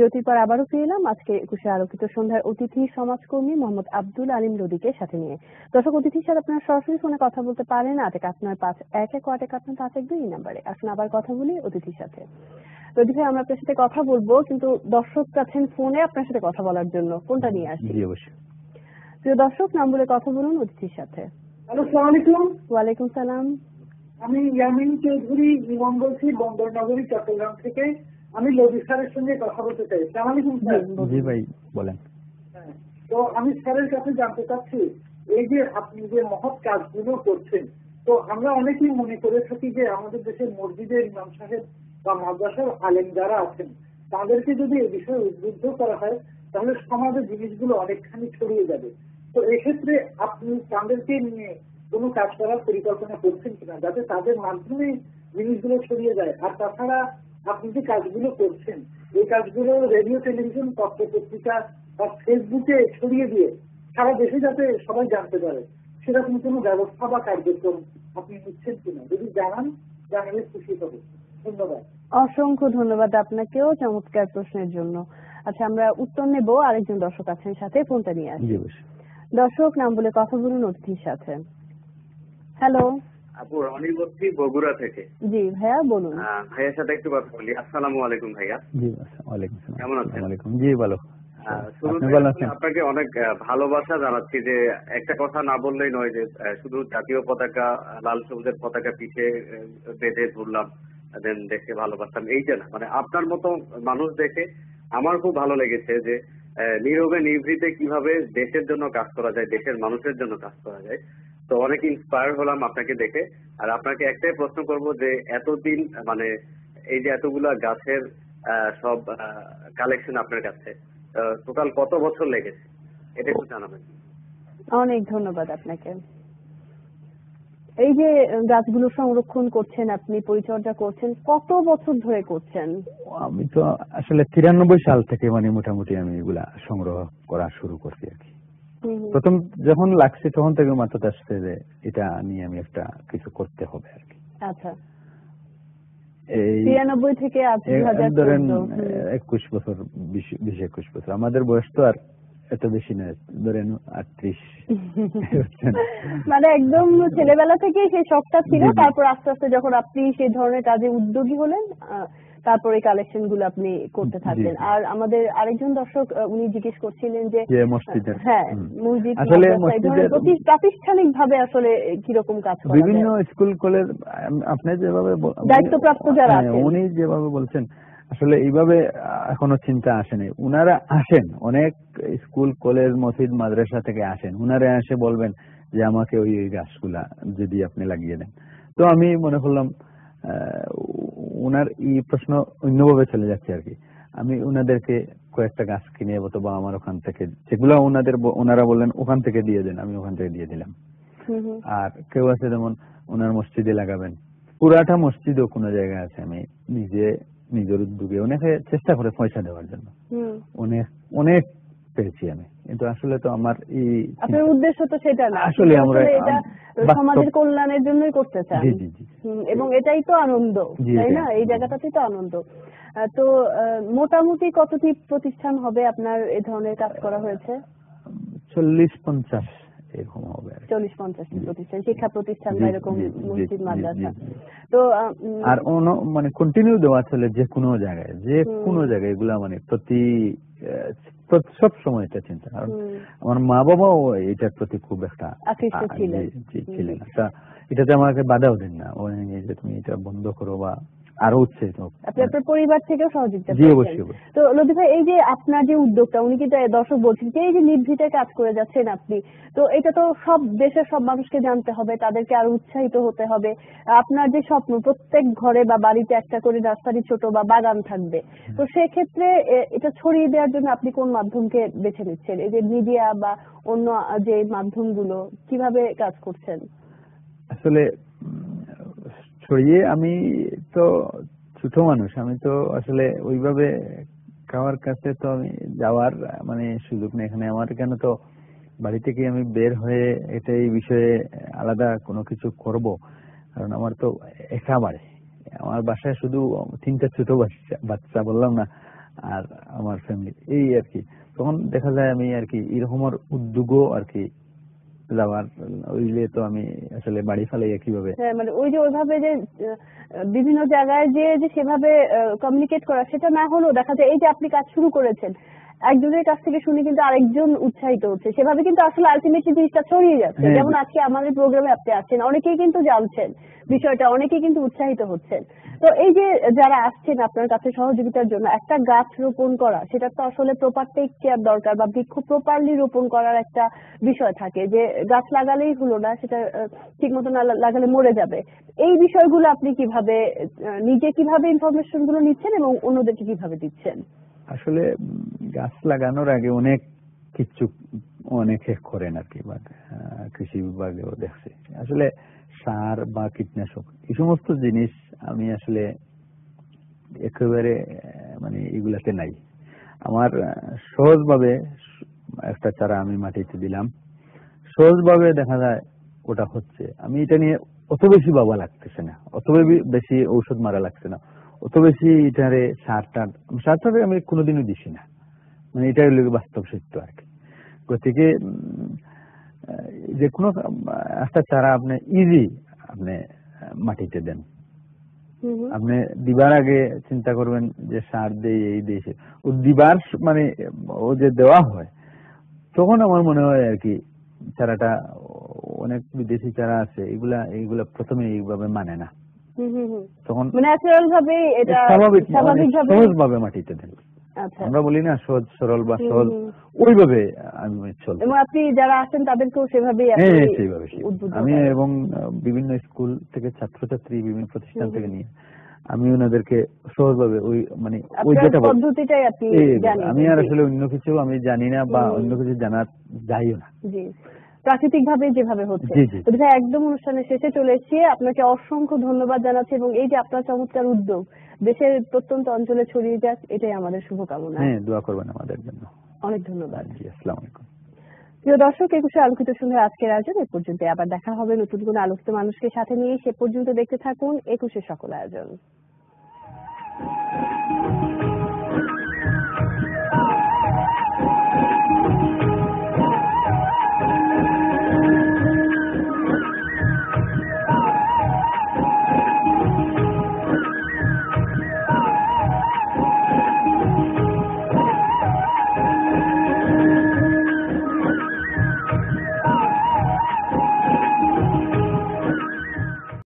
বিরতির পর আবারও ফিরে এলাম আজকে 21শে আলোকিত সন্ধ্যার অতিথি সমাজকর্মী মোহাম্মদ আব্দুল আলিম লদিকে সাথে নিয়ে। দর্শক, অতিথির সাথে আপনারা সরাসরি ফোনে কথা বলতে পারেন 81951 এই নাম্বারে। আসুন আবার কথা বলি অতিথির সাথে। লদি ভাই, আমরা আপনার সাথে কথা বলবো, কিন্তু দর্শক আছেন ফোনে আপনার সাথে কথা বলার জন্য, ফোনটা নিয়ে আসি। প্রিয় দর্শক, নাম বলে কথা বলুন অতিথির সাথে। আসসালামু আলাইকুম। ওয়ালাইকুম সালাম। আমি ইয়ামিন চৌধুরী ইমাম বলছি, বন্দরনগরী চট্টগ্রাম থেকে। আমি লদি স্যারের সঙ্গে কথা বলতে চাই। আসসালামু আলাইকুম স্যার। জি ভাই বলেন। তো আমি স্যারের কাছে জানতে চাচ্ছি, এই যে আপনি যে মহৎ কাজগুলো করছেন, তো আমরা অনেকেই মনে করে থাকি যে আমাদের দেশের মসজিদের ইমাম সাহেব বা মাদ্রাসার আলেম যারা আছেন তাদেরকে যদি এই বিষয়ে উদ্বুদ্ধ করা হয় তাহলে সমাজের জিনিসগুলো অনেকখানি ছড়িয়ে যাবে। তো এক্ষেত্রে আপনি তাদেরকে নিয়ে কোনো কাজ করার পরিকল্পনা করছেন কিনা, যাতে তাদের মাধ্যমে জিনিসগুলো ছড়িয়ে যায়? আর তাছাড়া আপনি যে কাজগুলো করছেন এই কাজগুলো রেডিও, টেলিভিশন, পত্র পত্রিকা বা ফেসবুকে ছড়িয়ে দিয়ে সারা দেশে যাতে সবাই জানতে পারে, সেরকম কোনো ব্যবস্থা বা কার্যক্রম আপনি নিচ্ছেন কিনা? যদি জানান, জানালে খুশি হবে। ধন্যবাদ। অসংখ্য ধন্যবাদ আপনাকেও চমৎকার প্রশ্নের জন্য। আচ্ছা, আমরা উত্তর নেব। আরেকজন দর্শক আছেন সাথে, ফোনটা নিয়ে আসি। দর্শক, নাম বলে কথা বলুন অতিথির সাথে। হ্যালো আপু, রনি বলছি বগুড়া থেকে। জি ভাইয়া বলুন। ভাইয়ার সাথে একটু কথা বলি। আসসালামু আলাইকুম ভাইয়া। জি ওয়ালাইকুম আসসালাম। কেমন আছেন? জি ভালো। আপনাকে অনেক ভালোবাসা জানাচ্ছি যে একটা কথা না বললেই নয়, যে শুধু জাতীয় পতাকা, লাল সবুজের পতাকা পিঠে বেঁধে ধরলাম, দেন দেখে ভালোবাসতাম, এইটা না। মানে আপনার মতো মানুষ দেখে আমার খুব ভালো লেগেছে যে নীরবে নিভৃতে কিভাবে দেশের জন্য কাজ করা যায়, দেশের মানুষের জন্য কাজ করা যায়। তো অনেক ইন্সপায়ার হলাম আপনাকে দেখে। আর আপনাকে একটাই প্রশ্ন করব যে এতদিন মানে এই যে এতগুলা গাছের সব কালেকশন আপনার কাছে, টোটাল কত বছর লেগেছে এটা একটু জানাবেন। অনেক ধন্যবাদ আপনাকে। এই যে গাছগুলো সংরক্ষণ করছেন, আপনি পরিচর্যা করছেন, কত বছর ধরে করছেন? আমি তো আসলে 93 সাল থেকে মানে মোটামুটি আমি এগুলা সংগ্রহ করা শুরু করছি আর কি। প্রথম যখন লাগছে তখন থেকে মাথাতে আসছে যে এটা নিয়ে আমি একটা কিছু করতে হবে আর কি। আচ্ছা, 93 থেকে আজ 21 বছর, 20-21 বছর। আমাদের বয়স তো আর এত বেশি নয়, ধরেন 38। মানে একদম ছেলেবেলা থেকে সেই শখটা ছিল, তারপর আস্তে আস্তে যখন আপনি সেই ধরনের কাজে উদ্যোগী হলেন, তারপরে কালেকশন গুলো আপনি করতে থাকলেন। আর আমাদের আরেকজন দর্শক উনি জিজ্ঞেস করছিলেন যে মসজিদ, আসলে প্রাতিষ্ঠানিক ভাবে আসলে কিরকম কাজ করা যায়। বিভিন্ন স্কুল কলেজ আপনি যেভাবে দায়িত্বপ্রাপ্ত যারা আছেন উনি যেভাবে বলছেন, আসলে এইভাবে এখনো চিন্তা আসেনি। উনারা আসেন অনেক স্কুল কলেজ মসজিদ মাদ্রাসা থেকে আসেন, উনারা এসে বলবেন যে আমাকে ওই গাছগুলা যদি আপনি লাগিয়ে দেন। তো আমি মনে করলাম উনার এই প্রশ্ন অন্যভাবে চলে যাচ্ছে আর কি। আমি উনাদেরকে কয়েকটা গাছ কিনে অথবা আমার ওখান থেকে যেগুলো ওনারা বললেন ওখান থেকে দিয়ে দেন, আমি ওখান থেকে দিয়ে দিলাম। আর কেউ আছে যেমন ওনার মসজিদে লাগাবেন, পুরাটা মসজিদও কোনো জায়গায় আছে আমি নিজের উদ্যোগে অনেকে চেষ্টা করে পয়সা দেওয়ার জন্য, অনেক পেয়েছি আমি। কিন্তু আসলে তো আমার এই উদ্দেশ্য তো সেটা না, আসলে আমরা সমাজের কল্যাণের জন্যই করতে চান। এবং এটাই তো আনন্দ, তাই না? এই জায়গাটাতেই তো আনন্দ। তো মোটামুটি কতটি প্রতিষ্ঠান হবে আপনার এ ধরনের কাজ করা হয়েছে? 40-50 এরকম হবে। 40-50টি প্রতিষ্ঠান, শিক্ষা প্রতিষ্ঠান বা এরকম মসজিদ মাদ্রাসা। তো আর মানে কন্টিনিউ দেওয়া চলে যে কোনো জায়গায় এগুলা মানে সব সময় এটা চিন্তা। কারণ আমার মা বাবাও এটার প্রতি খুব একটা আকৃষ্ট ছিলেন। এটাতে আমাকে বাধাও দেন না, যে তুমি এটা বন্ধ করো বা আরো উৎসাহিত আপনার পরিবার থেকেও সহযোগিতা পেয়েছেন। তো লতি ভাই, এই যে আপনার যে উদ্যোগটা, উনি কিন্তু দর্শক বলছেন যে এই যে নিভৃতে কাজ করে যাচ্ছেন আপনি, তো এটা তো সব দেশের সব মানুষকে জানতে হবে, তাদেরকে আরো উৎসাহিত হতে হবে। আপনার যে স্বপ্ন প্রত্যেক ঘরে বা বাড়িতে একটা করে নার্সারি ছোট বা বাগান থাকবে, তো সেক্ষেত্রে এটা ছড়িয়ে দেওয়ার জন্য আপনি কোন মাধ্যমকে বেছে নিচ্ছেন? এই যে মিডিয়া বা অন্য যে মাধ্যমগুলো, কিভাবে কাজ করছেন? আসলে ছড়িয়ে আমি তো ছোট মানুষ, আমি তো আসলে ওইভাবে কারোর কাছে তো আমি যাওয়ার মানে সুযোগ নেই এখানে আমার। কেন তো বাড়ি থেকে আমি বের হয়ে এই বিষয়ে আলাদা কোনো কিছু করব, কারণ আমার তো একা বাড়ি। আমার বাসায় শুধু 3টা ছোট বাচ্চা, বললাম না আর আমার ফ্যামিলি এই আর কি। তখন দেখা যায় আমি আর কি এরকমের উদ্যোগও আর কি যাওয়ার ওইলে তো আমি আসলে বাড়ি ফেলাই কিভাবে। হ্যাঁ, মানে ওই যে ওইভাবে যে বিভিন্ন জায়গায় যে সেভাবে কমিউনিকেট করা, সেটা না হলেও দেখা যায় এই যে আপনি কাজ শুরু করেছেন, একজনের কাছ থেকে শুনে কিন্তু আরেকজন উৎসাহিত হচ্ছে, সেভাবে কিন্তু আসলে আলটিমেটলি জিনিসটা ছড়িয়ে যাচ্ছে। যেমন আজকে আমাদের প্রোগ্রামে আপনি আছেন, অনেকেই কিন্তু জানছেন বিষয়টা, অনেকেই কিন্তু উৎসাহিত হচ্ছেন। তো এই যে যারা আসছেন আপনার কাছে সহযোগিতার জন্য, একটা গাছ রোপণ করা, সেটা তো আসলে প্রপার টেক কেয়ার দরকার, বা বৃক্ষ প্রপারলি রোপণ করার একটা বিষয় থাকে, যে গাছ লাগালেই হলো না, সেটা ঠিক মতো না লাগালে মরে যাবে। এই বিষয়গুলো আপনি কিভাবে নিজে কিভাবে ইনফরমেশন গুলো নিচ্ছেন এবং অন্যদেরকে কিভাবে দিচ্ছেন? আসলে গাছ লাগানোর আগে অনেক কিছু অনেকে করেন আর কি, কৃষি বিভাগেও দেখছি। আসলে সার বা কীটনাশক এই সমস্ত জিনিস আমি আসলে একেবারে মানে এগুলাতে নাই। আমার সহজভাবে একটা চারা আমি মাটিতে দিলাম, সহজভাবে দেখা যায় ওটা হচ্ছে। আমি এটা নিয়ে অত বেশি বাবা লাগতেছে না, অত বেশি ঔষধ মারা লাগছে না, অত বেশি এটারে সার আমি কোনোদিনও দিছি না। মানে এটা হলো বাস্তব সত্য আর কি। গতিকে যে কোনো একটা চারা আপনি ইজি আপনি মাটিতে দেন, আপনি দিবার আগে চিন্তা করবেন যে সার দেই এই দেই, ও দিবার মানে ও যে দেওয়া হয় তখন আমার মনে হয় আর কি চারাটা, অনেক বিদেশি চারা আছে এগুলা প্রথমে এইভাবে মানে না, তখন ন্যাচারাল ভাবে এটা স্বাভাবিকভাবে সহজভাবে মাটিতে দেন। আমরা বলি না সহজ সরল বা সহজ, ওইভাবে আমি চলছি। এবং আপনি যারা আছেন তাদেরকেও সেভাবেই সেইভাবে আমি, এবং বিভিন্ন স্কুল থেকে ছাত্রছাত্রী বিভিন্ন প্রতিষ্ঠান থেকে নিয়ে আমি ওনাদেরকে সহজভাবে ওই মানে ওই যেটা পদ্ধতিটাই আপনি জানেন। আমি আর আসলে অন্য কিছু আমি জানি না বা অন্য কিছু জানার যাইও না, প্রাকৃতিক ভাবে যেভাবে হচ্ছে। একদম অনুষ্ঠানের শেষে চলে এসেছি, আপনাকে অসংখ্য ধন্যবাদ জানাচ্ছি, এবং এই যে আপনার চমৎকার উদ্যোগ দেশের প্রত্যন্ত অঞ্চলে ছড়িয়ে যাক, এটাই আমাদের শুভকামনা। হ্যাঁ, দোয়া করবেন আমাদের জন্য। অনেক ধন্যবাদ। জি, আসসালামু আলাইকুম। প্রিয় দর্শক, একুশে আলোকিত সন্ধ্যার আজকের আয়োজন এ পর্যন্ত। আবার দেখা হবে নতুন কোনো আলোকিত মানুষকে সাথে নিয়ে। সে পর্যন্ত দেখতে থাকুন একুশে সকল আয়োজন।